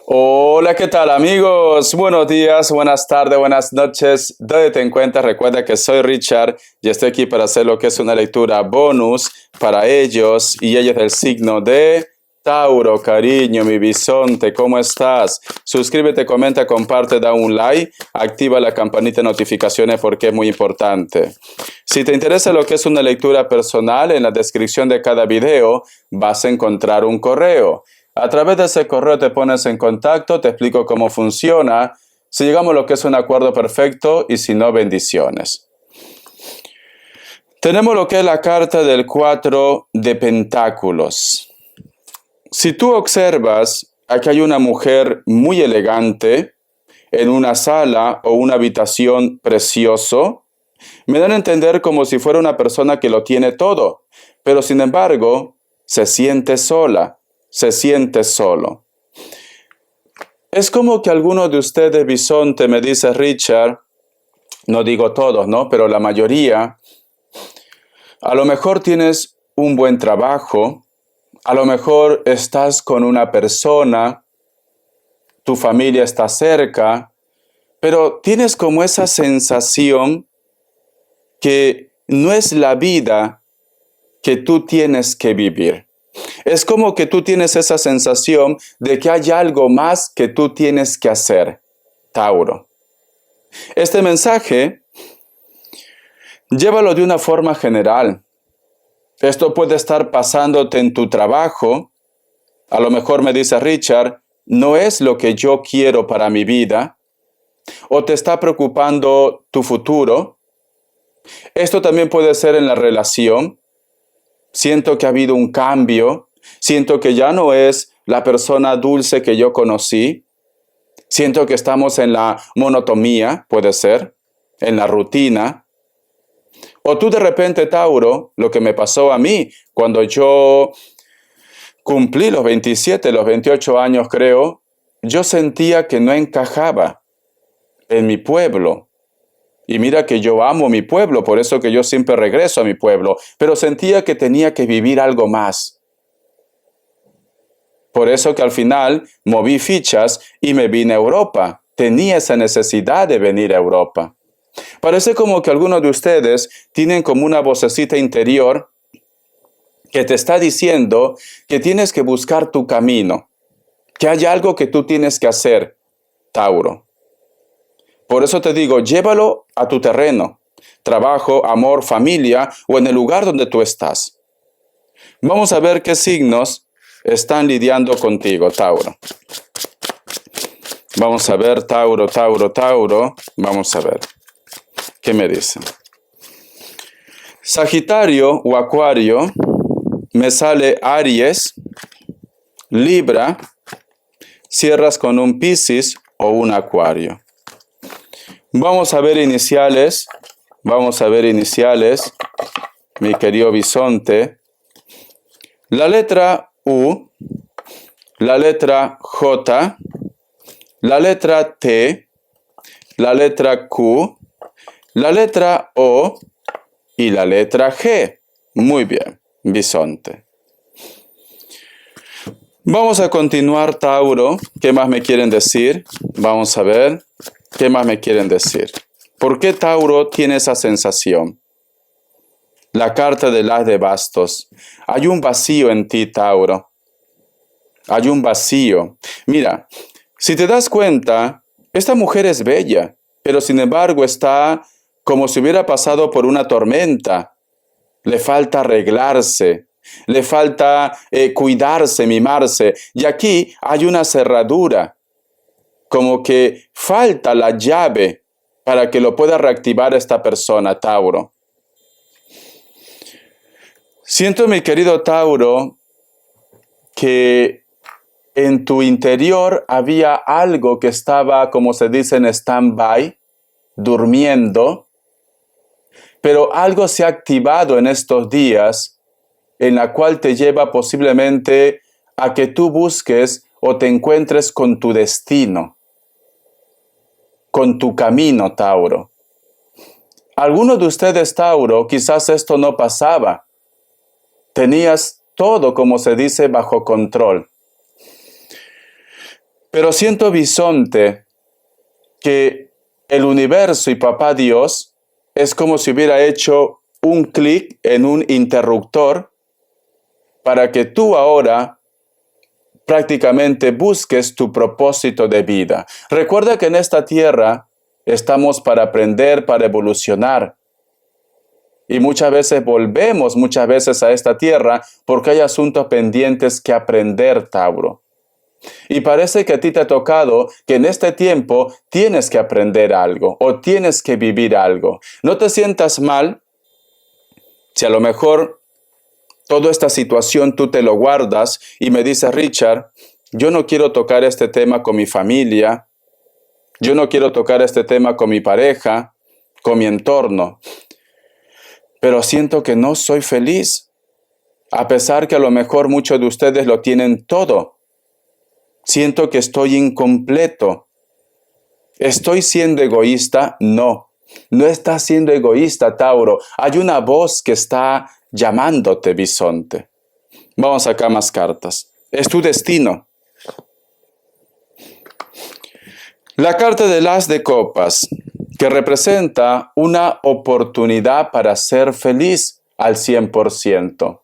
Hola, ¿qué tal amigos? Buenos días, buenas tardes, buenas noches. Donde te encuentras, recuerda que soy Richard y estoy aquí para hacer lo que es una lectura bonus para ellos y ellas del signo de Tauro. Cariño, mi bisonte, ¿cómo estás? Suscríbete, comenta, comparte, da un like, activa la campanita de notificaciones porque es muy importante. Si te interesa lo que es una lectura personal, en la descripción de cada video vas a encontrar un correo. A través de ese correo te pones en contacto, te explico cómo funciona, si llegamos a lo que es un acuerdo perfecto y si no, bendiciones. Tenemos lo que es la carta del 4 de pentáculos. Si tú observas, aquí hay una mujer muy elegante en una sala o una habitación precioso. Me dan a entender como si fuera una persona que lo tiene todo, pero sin embargo se siente sola. Se siente solo. Es como que alguno de ustedes, bisonte, me dice, Richard, no digo todos, ¿no? Pero la mayoría, a lo mejor tienes un buen trabajo, a lo mejor estás con una persona, tu familia está cerca, pero tienes como esa sensación que no es la vida que tú tienes que vivir. Es como que tú tienes esa sensación de que hay algo más que tú tienes que hacer, Tauro. Este mensaje, llévalo de una forma general. Esto puede estar pasándote en tu trabajo. A lo mejor me dice Richard, no es lo que yo quiero para mi vida. O te está preocupando tu futuro. Esto también puede ser en la relación. Siento que ha habido un cambio. Siento que ya no es la persona dulce que yo conocí. Siento que estamos en la monotonía, puede ser, en la rutina. O tú de repente, Tauro, lo que me pasó a mí cuando yo cumplí los 27, los 28 años creo, yo sentía que no encajaba en mi pueblo. Y mira que yo amo mi pueblo, por eso que yo siempre regreso a mi pueblo, pero sentía que tenía que vivir algo más. Por eso que al final moví fichas y me vine a Europa. Tenía esa necesidad de venir a Europa. Parece como que algunos de ustedes tienen como una vocecita interior que te está diciendo que tienes que buscar tu camino, que hay algo que tú tienes que hacer, Tauro. Por eso te digo, llévalo a tu terreno, trabajo, amor, familia o en el lugar donde tú estás. Vamos a ver qué signos están lidiando contigo, Tauro. Vamos a ver, Tauro, Tauro, Tauro. Vamos a ver. ¿Qué me dicen? Sagitario o Acuario, me sale Aries, Libra, cierras con un Piscis o un Acuario. Vamos a ver iniciales, mi querido bisonte. La letra U, la letra J, la letra T, la letra Q, la letra O y la letra G. Muy bien, bisonte. Vamos a continuar, Tauro. ¿Qué más me quieren decir? Vamos a ver. ¿Qué más me quieren decir? ¿Por qué Tauro tiene esa sensación? La carta del As de Bastos. Hay un vacío en ti, Tauro. Hay un vacío. Mira, si te das cuenta, esta mujer es bella, pero sin embargo está como si hubiera pasado por una tormenta. Le falta arreglarse, le falta cuidarse, mimarse. Y aquí hay una cerradura, como que falta la llave para que lo pueda reactivar esta persona, Tauro. Siento, mi querido Tauro, que en tu interior había algo que estaba, como se dice en stand-by, durmiendo, pero algo se ha activado en estos días, en la cual te lleva posiblemente a que tú busques o te encuentres con tu destino, con tu camino, Tauro. Algunos de ustedes, Tauro, quizás esto no pasaba. Tenías todo, como se dice, bajo control. Pero siento, Bisonte, que el universo y Papá Dios es como si hubiera hecho un clic en un interruptor para que tú ahora prácticamente busques tu propósito de vida. Recuerda que en esta tierra estamos para aprender, para evolucionar. Y muchas veces volvemos a esta tierra porque hay asuntos pendientes que aprender, Tauro. Y parece que a ti te ha tocado que en este tiempo tienes que aprender algo o tienes que vivir algo. No te sientas mal si a lo mejor toda esta situación tú te lo guardas y me dices, Richard, yo no quiero tocar este tema con mi familia, yo no quiero tocar este tema con mi pareja, con mi entorno, pero siento que no soy feliz, a pesar que a lo mejor muchos de ustedes lo tienen todo. Siento que estoy incompleto. ¿Estoy siendo egoísta? No. No estás siendo egoísta, Tauro. Hay una voz que está llamándote, Bisonte. Vamos acá más cartas. Es tu destino. La carta del As de Copas, que representa una oportunidad para ser feliz al 100%.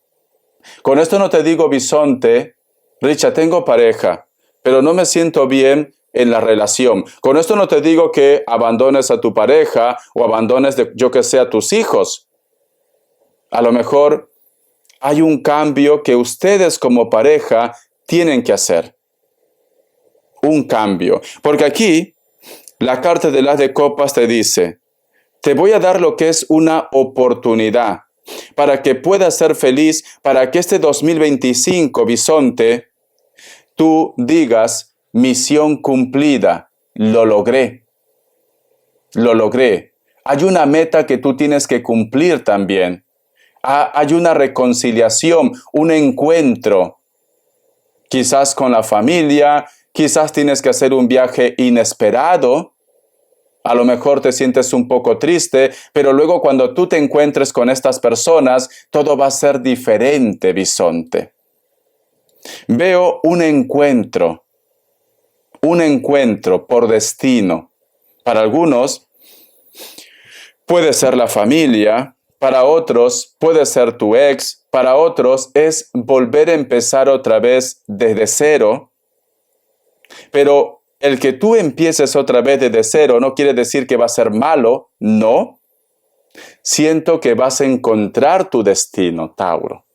Con esto no te digo, Bisonte, Richa, tengo pareja, pero no me siento bien en la relación. Con esto no te digo que abandones a tu pareja o abandones, yo que sé, a tus hijos. A lo mejor hay un cambio que ustedes como pareja tienen que hacer. Un cambio. Porque aquí, la carta de las de copas te dice, te voy a dar lo que es una oportunidad para que puedas ser feliz, para que este 2025, Bisonte, tú digas, misión cumplida, lo logré. Lo logré. Hay una meta que tú tienes que cumplir también. Hay una reconciliación, un encuentro, quizás con la familia, quizás tienes que hacer un viaje inesperado, a lo mejor te sientes un poco triste, pero luego cuando tú te encuentres con estas personas, todo va a ser diferente, Bisonte. Veo un encuentro por destino. Para algunos puede ser la familia, para otros puede ser tu ex, para otros es volver a empezar otra vez desde cero. Pero el que tú empieces otra vez desde cero no quiere decir que va a ser malo, no. Siento que vas a encontrar tu destino, Tauro.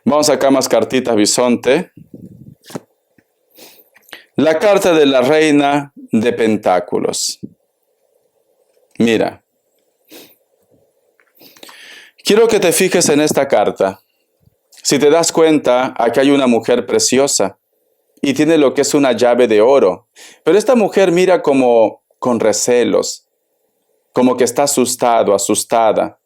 Vamos acá más cartitas, Bisonte. La carta de la reina de pentáculos. Mira. Quiero que te fijes en esta carta. Si te das cuenta, aquí hay una mujer preciosa y tiene lo que es una llave de oro. Pero esta mujer mira como con recelos, como que está asustado, asustada,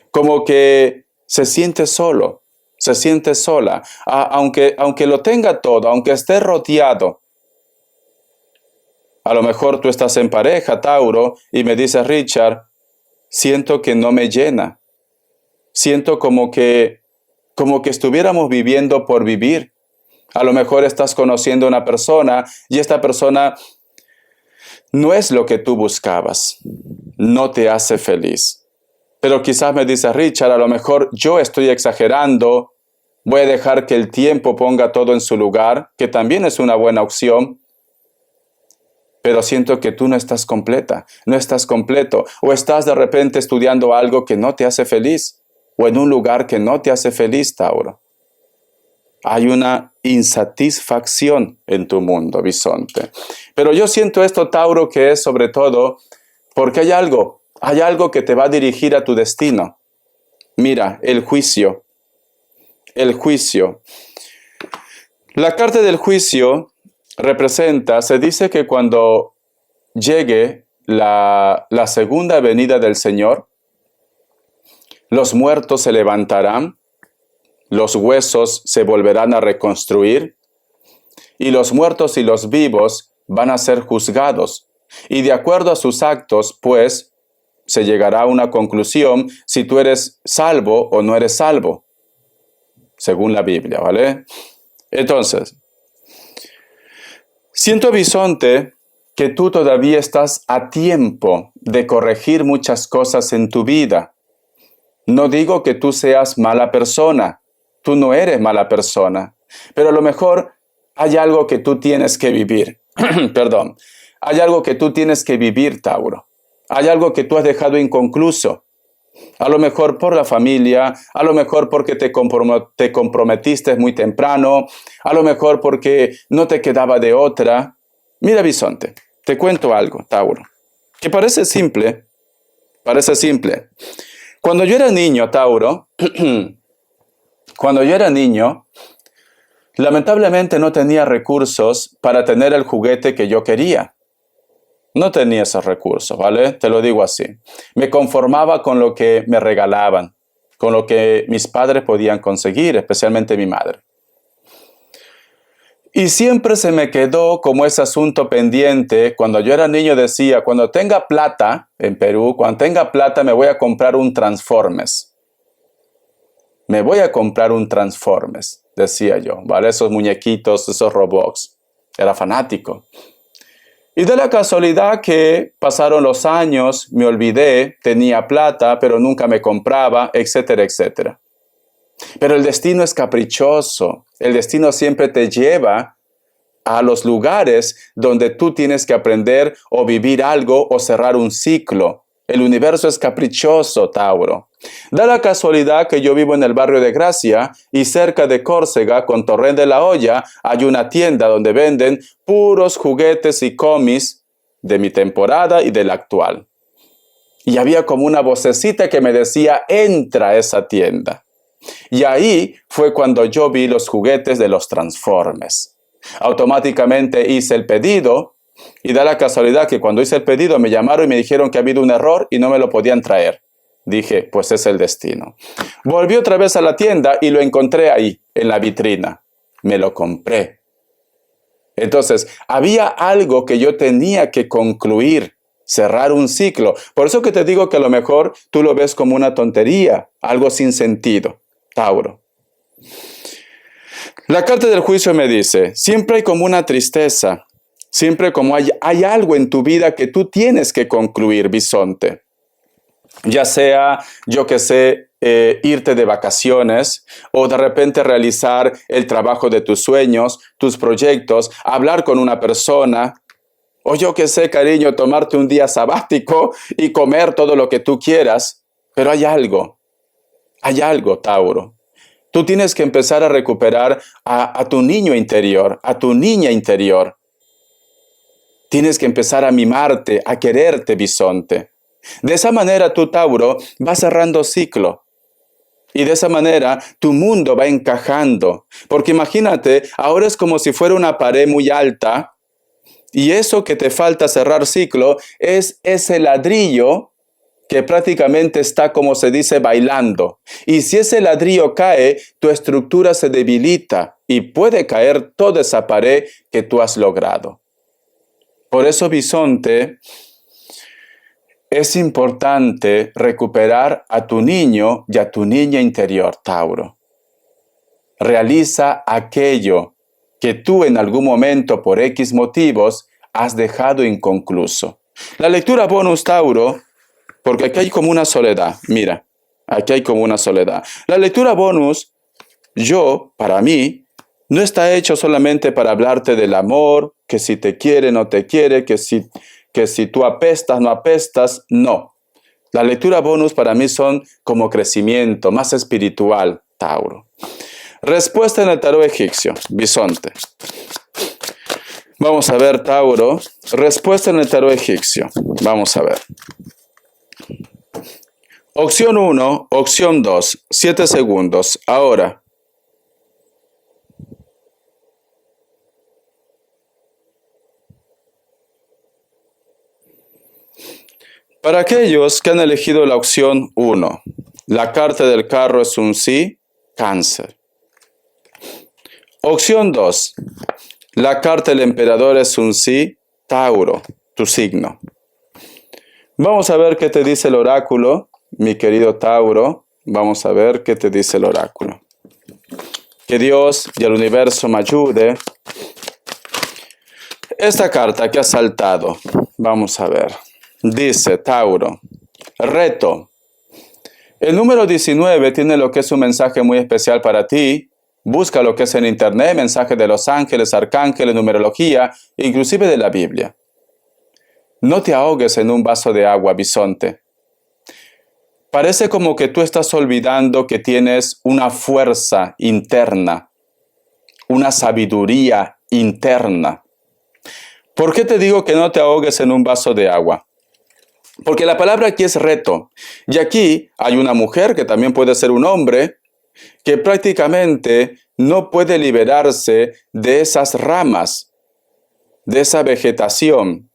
como que se siente solo, se siente sola, aunque lo tenga todo, aunque esté rodeado. A lo mejor tú estás en pareja, Tauro, y me dices, Richard, siento que no me llena. Siento como que estuviéramos viviendo por vivir. A lo mejor estás conociendo a una persona y esta persona no es lo que tú buscabas. No te hace feliz. Pero quizás me dices, Richard, a lo mejor yo estoy exagerando. Voy a dejar que el tiempo ponga todo en su lugar, que también es una buena opción. Pero siento que tú no estás completa, no estás completo. O estás de repente estudiando algo que no te hace feliz. O en un lugar que no te hace feliz, Tauro. Hay una insatisfacción en tu mundo, Bisonte. Pero yo siento esto, Tauro, que es sobre todo porque hay algo que te va a dirigir a tu destino. Mira, el juicio. El juicio. La carta del juicio representa, se dice que cuando llegue la segunda venida del Señor, los muertos se levantarán, los huesos se volverán a reconstruir, y los muertos y los vivos van a ser juzgados. Y de acuerdo a sus actos, pues, se llegará a una conclusión si tú eres salvo o no eres salvo, según la Biblia, ¿vale? Entonces, Siento, Bisonte, que tú todavía estás a tiempo de corregir muchas cosas en tu vida. No digo que tú seas mala persona, tú no eres mala persona, pero a lo mejor hay algo que tú tienes que vivir. Perdón, hay algo que tú tienes que vivir, Tauro. Hay algo que tú has dejado inconcluso. A lo mejor por la familia, a lo mejor porque te comprometiste muy temprano, a lo mejor porque no te quedaba de otra. Mira, Bisonte, te cuento algo, Tauro, que parece simple. Cuando yo era niño, Tauro, cuando yo era niño, lamentablemente no tenía recursos para tener el juguete que yo quería. No tenía esos recursos, ¿vale? Te lo digo así. Me conformaba con lo que me regalaban, con lo que mis padres podían conseguir, especialmente mi madre. Y siempre se me quedó como ese asunto pendiente. Cuando yo era niño decía, cuando tenga plata, en Perú, cuando tenga plata me voy a comprar un Transformers. Me voy a comprar un Transformers, decía yo, ¿vale? Esos muñequitos, esos robots. Era fanático. Y de la casualidad que pasaron los años, me olvidé, tenía plata, pero nunca me compraba, etcétera, etcétera. Pero el destino es caprichoso. El destino siempre te lleva a los lugares donde tú tienes que aprender o vivir algo o cerrar un ciclo. El universo es caprichoso, Tauro. Da la casualidad que yo vivo en el barrio de Gracia y cerca de Córcega, con Torrent de la Hoya, hay una tienda donde venden puros juguetes y cómics de mi temporada y de la actual. Y había como una vocecita que me decía, entra a esa tienda. Y ahí fue cuando yo vi los juguetes de los Transformers. Automáticamente hice el pedido. Y da la casualidad que cuando hice el pedido me llamaron y me dijeron que había habido un error y no me lo podían traer. Dije, pues es el destino. Volví otra vez a la tienda y lo encontré ahí, en la vitrina. Me lo compré. Entonces, había algo que yo tenía que concluir, cerrar un ciclo. Por eso que te digo que a lo mejor tú lo ves como una tontería, algo sin sentido, Tauro. La carta del juicio me dice, siempre hay como una tristeza. Siempre como hay algo en tu vida que tú tienes que concluir, Bisonte. Ya sea, yo que sé, irte de vacaciones o de repente realizar el trabajo de tus sueños, tus proyectos, hablar con una persona. O yo que sé, cariño, tomarte un día sabático y comer todo lo que tú quieras. Pero hay algo, Tauro. Tú tienes que empezar a recuperar a tu niño interior, a tu niña interior. Tienes que empezar a mimarte, a quererte, Bisonte. De esa manera tú, Tauro, vas cerrando ciclo. Y de esa manera tu mundo va encajando. Porque imagínate, ahora es como si fuera una pared muy alta. Y eso que te falta cerrar ciclo es ese ladrillo que prácticamente está, como se dice, bailando. Y si ese ladrillo cae, tu estructura se debilita y puede caer toda esa pared que tú has logrado. Por eso, Bisonte, es importante recuperar a tu niño y a tu niña interior, Tauro. Realiza aquello que tú en algún momento, por X motivos, has dejado inconcluso. La lectura bonus, Tauro, porque aquí hay como una soledad. Mira, aquí hay como una soledad. La lectura bonus, para mí, no está hecho solamente para hablarte del amor, que si te quiere, no te quiere, que si tú apestas, no apestas, no. La lectura bonus para mí son como crecimiento, más espiritual, Tauro. Respuesta en el tarot egipcio, Bisonte. Vamos a ver, Tauro. Respuesta en el tarot egipcio. Vamos a ver. Opción 1, opción 2, 7 segundos. Ahora. Para aquellos que han elegido la opción 1, la carta del carro es un sí, Cáncer. Opción 2, la carta del emperador es un sí, Tauro, tu signo. Vamos a ver qué te dice el oráculo, mi querido Tauro. Vamos a ver qué te dice el oráculo. Que Dios y el universo me ayude. Esta carta que ha saltado, vamos a ver, dice Tauro, reto. El número 19 tiene lo que es un mensaje muy especial para ti. Busca lo que es en internet, mensajes de los ángeles, arcángeles, numerología, inclusive de la Biblia. No te ahogues en un vaso de agua, bisonte. Parece como que tú estás olvidando que tienes una fuerza interna, una sabiduría interna. ¿Por qué te digo que no te ahogues en un vaso de agua? Porque la palabra aquí es reto. Y aquí hay una mujer, que también puede ser un hombre, que prácticamente no puede liberarse de esas ramas, de esa vegetación.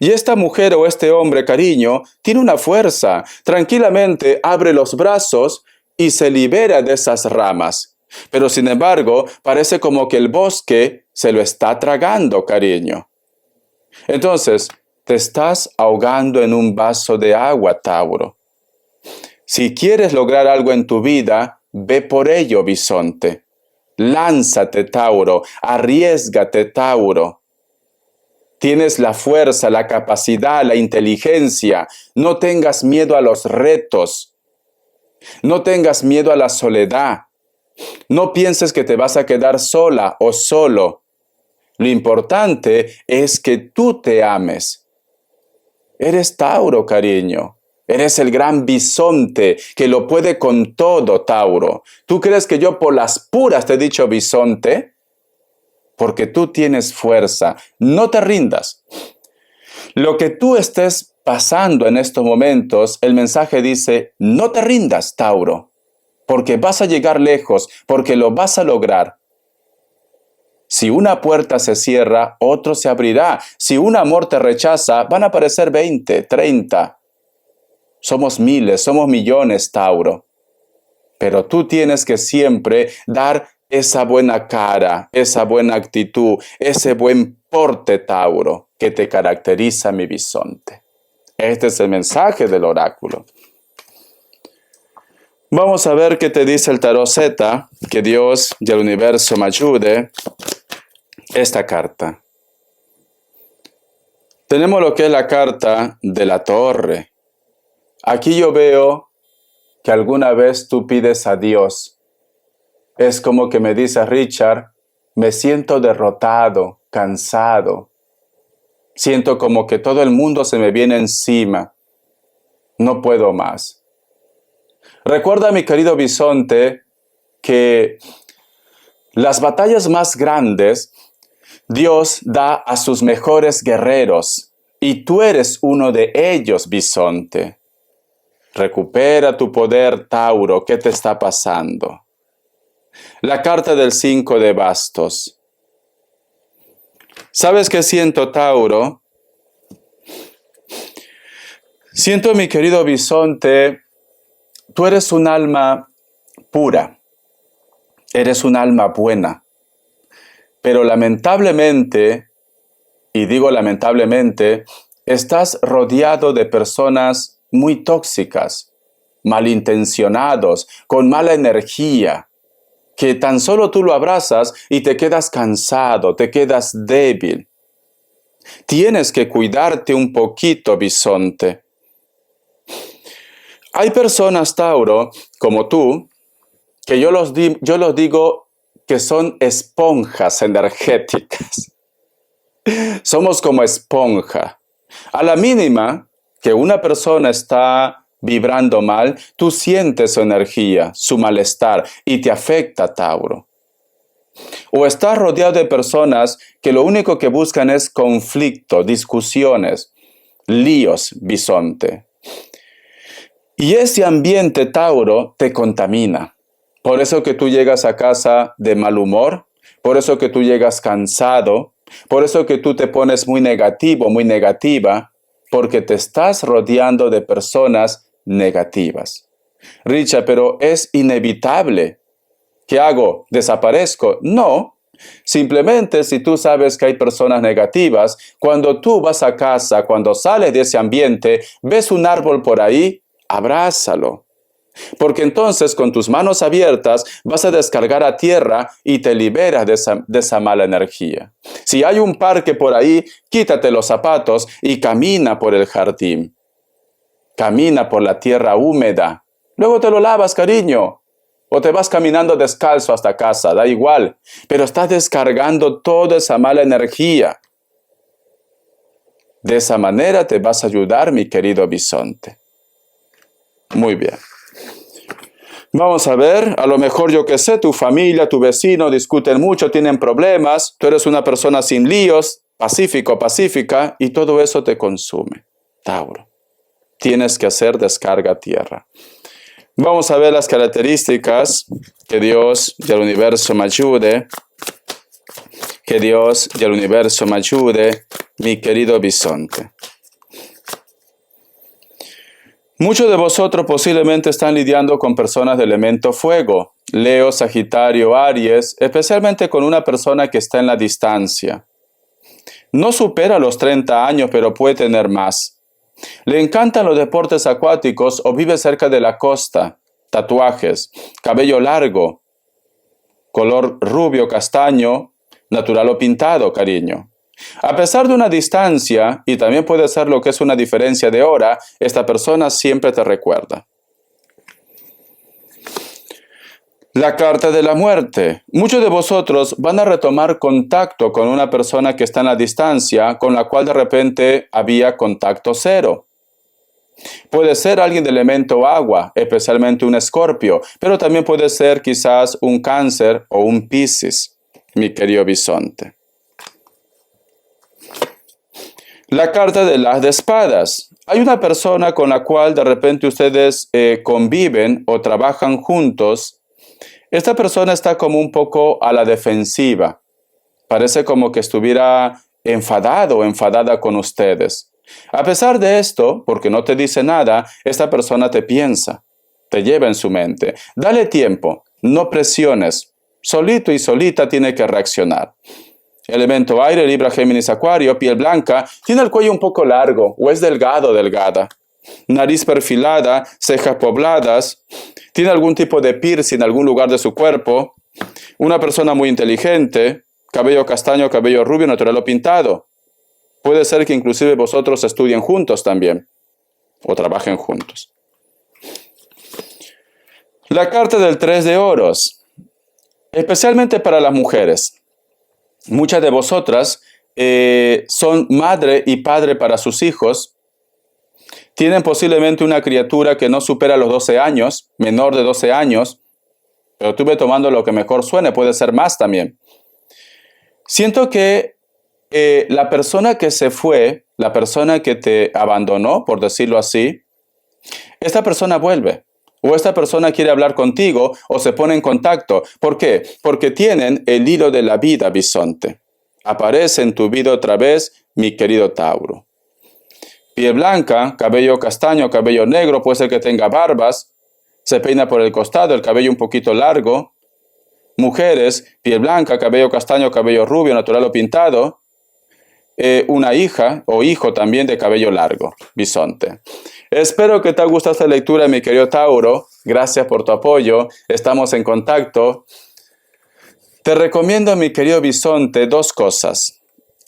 Y esta mujer o este hombre, cariño, tiene una fuerza. Tranquilamente abre los brazos y se libera de esas ramas. Pero sin embargo, parece como que el bosque se lo está tragando, cariño. Entonces, te estás ahogando en un vaso de agua, Tauro. Si quieres lograr algo en tu vida, ve por ello, bisonte. Lánzate, Tauro. Arriésgate, Tauro. Tienes la fuerza, la capacidad, la inteligencia. No tengas miedo a los retos. No tengas miedo a la soledad. No pienses que te vas a quedar sola o solo. Lo importante es que tú te ames. Eres Tauro, cariño. Eres el gran bisonte que lo puede con todo, Tauro. ¿Tú crees que yo por las puras te he dicho bisonte? Porque tú tienes fuerza. No te rindas. Lo que tú estés pasando en estos momentos, el mensaje dice, no te rindas, Tauro, porque vas a llegar lejos, porque lo vas a lograr. Si una puerta se cierra, otro se abrirá. Si un amor te rechaza, van a aparecer 20, 30. Somos miles, somos millones, Tauro. Pero tú tienes que siempre dar esa buena cara, esa buena actitud, ese buen porte, Tauro, que te caracteriza, mi bisonte. Este es el mensaje del oráculo. Vamos a ver qué te dice el tarot Z, que Dios y el universo me ayude. Esta carta. Tenemos lo que es la carta de la torre. Aquí yo veo que alguna vez tú pides a Dios. Es como que me dice Richard, me siento derrotado, cansado. Siento como que todo el mundo se me viene encima. No puedo más. Recuerda, mi querido bisonte, que las batallas más grandes Dios da a sus mejores guerreros, y tú eres uno de ellos, bisonte. Recupera tu poder, Tauro. ¿Qué te está pasando? La carta del 5 de bastos. ¿Sabes qué siento, Tauro? Siento, mi querido bisonte, tú eres un alma pura. Eres un alma buena. Pero lamentablemente, y digo lamentablemente, estás rodeado de personas muy tóxicas, malintencionados, con mala energía, que tan solo tú lo abrazas y te quedas cansado, te quedas débil. Tienes que cuidarte un poquito, bisonte. Hay personas, Tauro, como tú, que yo los digo que son esponjas energéticas. Somos como esponja. A la mínima que una persona está vibrando mal, tú sientes su energía, su malestar, y te afecta, Tauro. O estás rodeado de personas que lo único que buscan es conflicto, discusiones, líos, bisonte. Y ese ambiente, Tauro, te contamina. Por eso que tú llegas a casa de mal humor, por eso que tú llegas cansado, por eso que tú te pones muy negativo, muy negativa, porque te estás rodeando de personas negativas. Richard, pero es inevitable. ¿Qué hago? ¿Desaparezco? No. Simplemente si tú sabes que hay personas negativas, cuando tú vas a casa, cuando sales de ese ambiente, ves un árbol por ahí, abrázalo. Porque entonces con tus manos abiertas vas a descargar a tierra y te liberas de esa mala energía. Si hay un parque por ahí, quítate los zapatos y camina por el jardín. Camina por la tierra húmeda. Luego te lo lavas, cariño. O te vas caminando descalzo hasta casa, da igual. Pero estás descargando toda esa mala energía. De esa manera te vas a ayudar, mi querido bisonte. Muy bien. Vamos a ver, a lo mejor yo que sé, tu familia, tu vecino discuten mucho, tienen problemas, tú eres una persona sin líos, pacífico, pacífica, y todo eso te consume. Tauro, tienes que hacer descarga a tierra. Vamos a ver las características, que Dios y el universo me ayude, que Dios y el universo me ayude, mi querido bisonte. Muchos de vosotros posiblemente están lidiando con personas de elemento fuego, Leo, Sagitario, Aries, especialmente con una persona que está en la distancia. No supera los 30 años, pero puede tener más. Le encantan los deportes acuáticos o vive cerca de la costa, tatuajes, cabello largo, color rubio, castaño, natural o pintado, cariño. A pesar de una distancia, y también puede ser lo que es una diferencia de hora, esta persona siempre te recuerda. La carta de la muerte. Muchos de vosotros van a retomar contacto con una persona que está en la distancia, con la cual de repente había contacto cero. Puede ser alguien de elemento agua, especialmente un Escorpio, pero también puede ser quizás un Cáncer o un Piscis, mi querido bisonte. La carta del as de espadas. Hay una persona con la cual de repente ustedes conviven o trabajan juntos. Esta persona está como un poco a la defensiva. Parece como que estuviera enfadado o enfadada con ustedes. A pesar de esto, porque no te dice nada, esta persona te piensa, te lleva en su mente. Dale tiempo, no presiones. Solito y solita tiene que reaccionar. Elemento aire, Libra, Géminis, Acuario, piel blanca, tiene el cuello un poco largo o es delgado o delgada. Nariz perfilada, cejas pobladas, tiene algún tipo de piercing en algún lugar de su cuerpo. Una persona muy inteligente, cabello castaño, cabello rubio, natural o pintado. Puede ser que inclusive vosotros estudien juntos también o trabajen juntos. La carta del 3 de oros, especialmente para las mujeres. Muchas de vosotras son madre y padre para sus hijos. Tienen posiblemente una criatura que no supera los 12 años, menor de 12 años, pero estuve tomando lo que mejor suene, puede ser más también. Siento que la persona que se fue, la persona que te abandonó, por decirlo así, esta persona vuelve. O esta persona quiere hablar contigo o se pone en contacto. ¿Por qué? Porque tienen el hilo de la vida, bisonte. Aparece en tu vida otra vez, mi querido Tauro. Piel blanca, cabello castaño, cabello negro, puede ser que tenga barbas, se peina por el costado, el cabello un poquito largo. Mujeres, piel blanca, cabello castaño, cabello rubio, natural o pintado. Una hija o hijo también de cabello largo, bisonte. Espero que te haya gustado esta lectura, mi querido Tauro. Gracias por tu apoyo. Estamos en contacto. Te recomiendo, mi querido bisonte, dos cosas.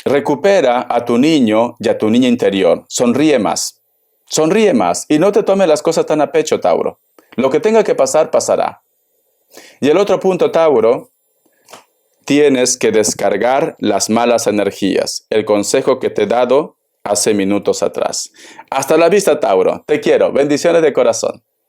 Recupera a tu niño y a tu niña interior. Sonríe más. Sonríe más y no te tomes las cosas tan a pecho, Tauro. Lo que tenga que pasar, pasará. Y el otro punto, Tauro, tienes que descargar las malas energías. El consejo que te he dado hace minutos atrás. Hasta la vista, Tauro. Te quiero. Bendiciones de corazón.